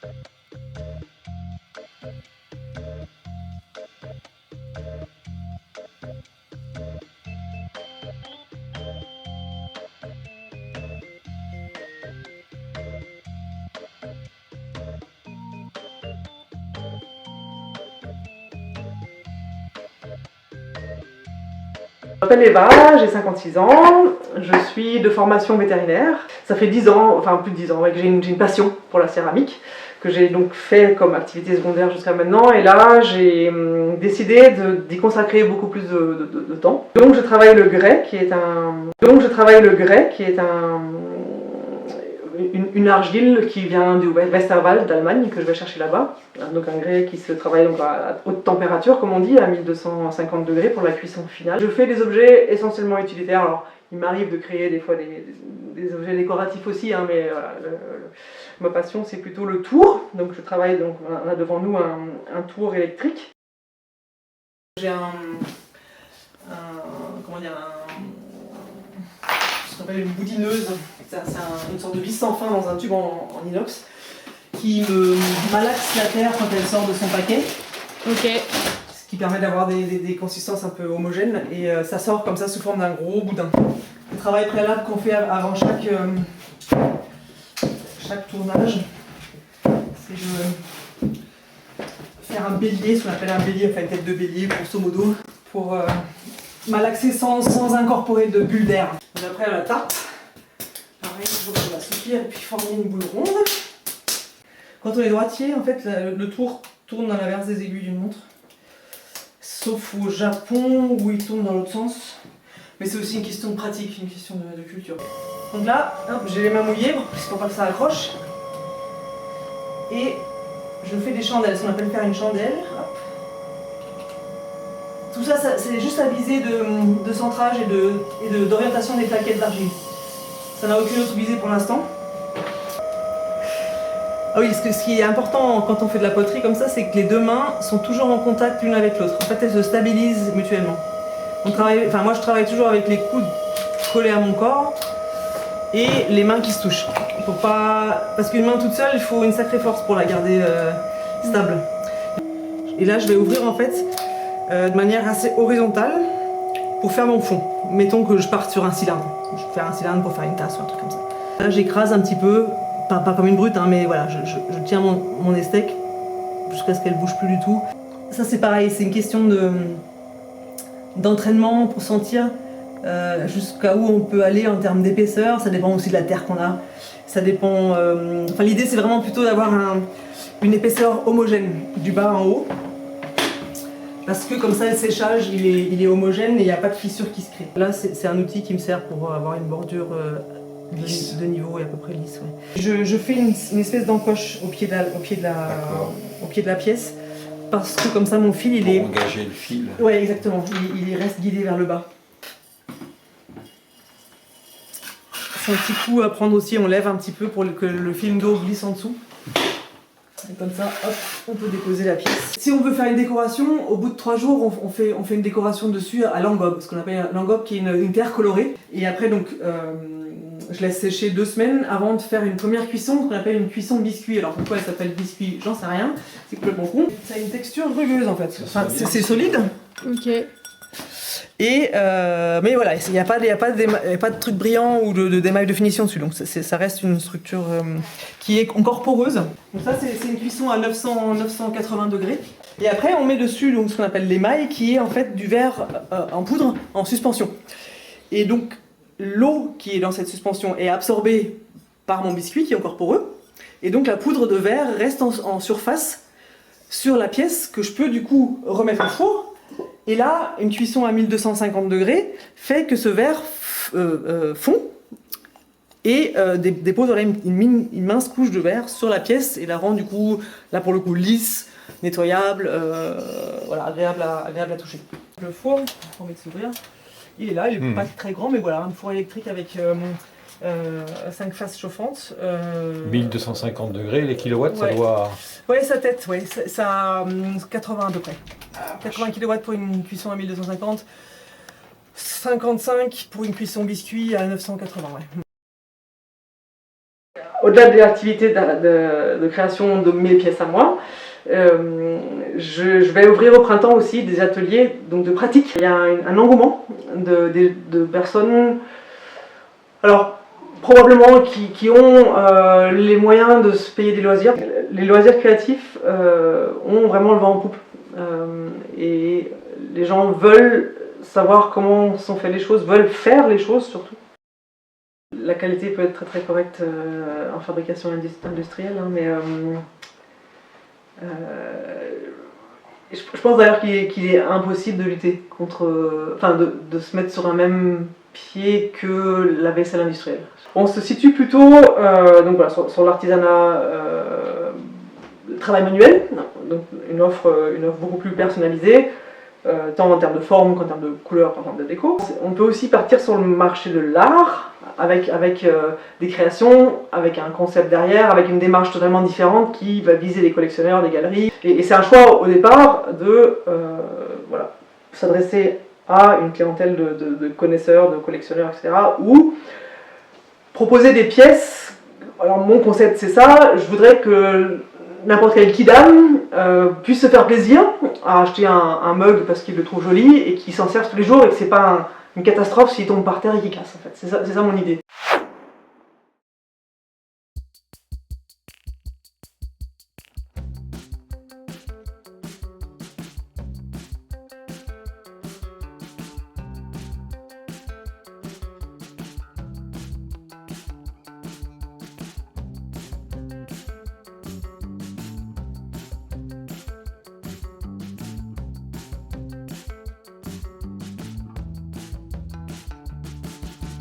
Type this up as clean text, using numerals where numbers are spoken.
Je m'appelle Eva, j'ai 56 ans, je suis de formation vétérinaire. Ça fait 10 ans, enfin plus de 10 ans, ouais, que j'ai une passion pour la céramique, que j'ai donc fait comme activité secondaire jusqu'à maintenant, et là j'ai décidé d'y consacrer beaucoup plus de temps. Donc je travaille le grès, qui est une argile qui vient du Westerwald d'Allemagne, que je vais chercher là-bas. Donc un grès qui se travaille donc à haute température, comme on dit, à 1250 degrés pour la cuisson finale. Je fais des objets essentiellement utilitaires. Alors il m'arrive de créer des fois des objets décoratifs aussi, hein, mais voilà, ma passion c'est plutôt le tour. Donc je travaille, donc on a devant nous un tour électrique. J'ai ce qu'on appelle une boudineuse. C'est une sorte de vis sans fin dans un tube en inox qui me malaxe la terre quand elle sort de son paquet. Ok. Ce qui permet d'avoir des consistances un peu homogènes, et ça sort comme ça sous forme d'un gros boudin. Le travail préalable qu'on fait avant chaque tournage, c'est de faire un bélier, ce qu'on appelle un bélier, enfin une tête de bélier grosso modo, pour malaxer sans incorporer de bulles d'air. Après à la tarte, pareil, on va assouplir et puis former une boule ronde. Quand on est droitier, en fait, le tour tourne dans l'inverse des aiguilles d'une montre. Sauf au Japon où il tourne dans l'autre sens. Mais c'est aussi une question de pratique, une question de culture. Donc là, j'ai les mains mouillées pour pas que ça accroche. Et je fais des chandelles, ce qu'on appelle faire une chandelle. Hop. Tout ça, c'est juste à visée de centrage et d'orientation des plaquettes d'argile. Ça n'a aucune autre visée pour l'instant. Ah oui, ce qui est important quand on fait de la poterie comme ça, c'est que les deux mains sont toujours en contact l'une avec l'autre. En fait, elles se stabilisent mutuellement. Moi, je travaille toujours avec les coudes collés à mon corps et les mains qui se touchent. Parce qu'une main toute seule, il faut une sacrée force pour la garder stable. Et là, je vais ouvrir en fait de manière assez horizontale pour faire mon fond. Mettons que je parte sur un cylindre. Je vais faire un cylindre pour faire une tasse ou un truc comme ça. Là, j'écrase un petit peu. Pas comme une brute, hein, mais voilà, je tiens mon estèque jusqu'à ce qu'elle bouge plus du tout. Ça c'est pareil, c'est une question d'entraînement pour sentir jusqu'à où on peut aller en termes d'épaisseur. Ça dépend aussi de la terre qu'on a. Ça dépend. L'idée c'est vraiment plutôt d'avoir une épaisseur homogène du bas en haut. Parce que comme ça le séchage il est homogène et il n'y a pas de fissure qui se crée. Là c'est un outil qui me sert pour avoir une bordure de niveau et à peu près lisse. Ouais. Je fais une espèce d'encoche au pied de la pièce, parce que comme ça mon fil il est... Pour engager le fil. Ouais, exactement, il reste guidé vers le bas. C'est un petit coup à prendre aussi, on lève un petit peu pour que le film d'eau glisse en dessous. Et comme ça, hop, on peut déposer la pièce. Si on veut faire une décoration, au bout de 3 jours, on fait une décoration dessus à l'engobe, ce qu'on appelle l'engobe, qui est une terre colorée. Et après, donc, je laisse sécher 2 semaines avant de faire une première cuisson, qu'on appelle une cuisson biscuit. Alors pourquoi elle s'appelle biscuit, j'en sais rien, c'est complètement con. Ça a une texture rugueuse en fait, enfin, c'est solide. Ok. Et mais voilà, il n'y a pas de truc brillant ou d'émail de finition dessus, donc ça reste une structure qui est encore poreuse. Donc ça c'est une cuisson à 980 degrés. Et après on met dessus donc, ce qu'on appelle l'émail, qui est en fait du verre en poudre en suspension. Et donc l'eau qui est dans cette suspension est absorbée par mon biscuit qui est encore poreux. Et donc la poudre de verre reste en surface sur la pièce que je peux du coup remettre au four. Et là, une cuisson à 1250 degrés fait que ce verre fond et dépose une mince couche de verre sur la pièce et la rend du coup, là pour le coup, lisse, nettoyable, voilà, agréable à toucher. Le four, on va s'ouvrir. Il est là, il n'est pas très grand, mais voilà, un four électrique avec 5 faces chauffantes. 1250 degrés, les kilowatts, ouais. Ça doit... Ouais, sa tête, ouais, ça a 80 à peu près. 80 kW pour une cuisson à 1250, 55 pour une cuisson biscuit à 980, ouais. au-delà de l'activité de création de mes pièces à moi, je vais ouvrir au printemps aussi des ateliers donc de pratique. Il y a un engouement de personnes, alors probablement qui ont les moyens de se payer des loisirs. Les loisirs créatifs ont vraiment le vent en poupe et les gens veulent savoir comment sont faites les choses, veulent faire les choses surtout. La qualité peut être très très correcte en fabrication industrielle, hein, mais je pense d'ailleurs qu'il est impossible de lutter contre, enfin de se mettre sur un même pied que la vaisselle industrielle. On se situe plutôt donc voilà, sur l'artisanat, le travail manuel, donc une offre beaucoup plus personnalisée, tant en termes de forme qu'en termes de couleur, qu'en termes de déco. On peut aussi partir sur le marché de l'art, avec des créations, avec un concept derrière, avec une démarche totalement différente qui va viser les collectionneurs, des galeries. Et c'est un choix au départ de voilà, s'adresser à une clientèle de connaisseurs, de collectionneurs, etc. ou proposer des pièces. Alors mon concept c'est ça, je voudrais que n'importe quel kidam puisse se faire plaisir à acheter un mug parce qu'il le trouve joli et qu'il s'en serve tous les jours et que c'est pas une catastrophe s'il tombe par terre et qu'il casse en fait. C'est ça mon idée.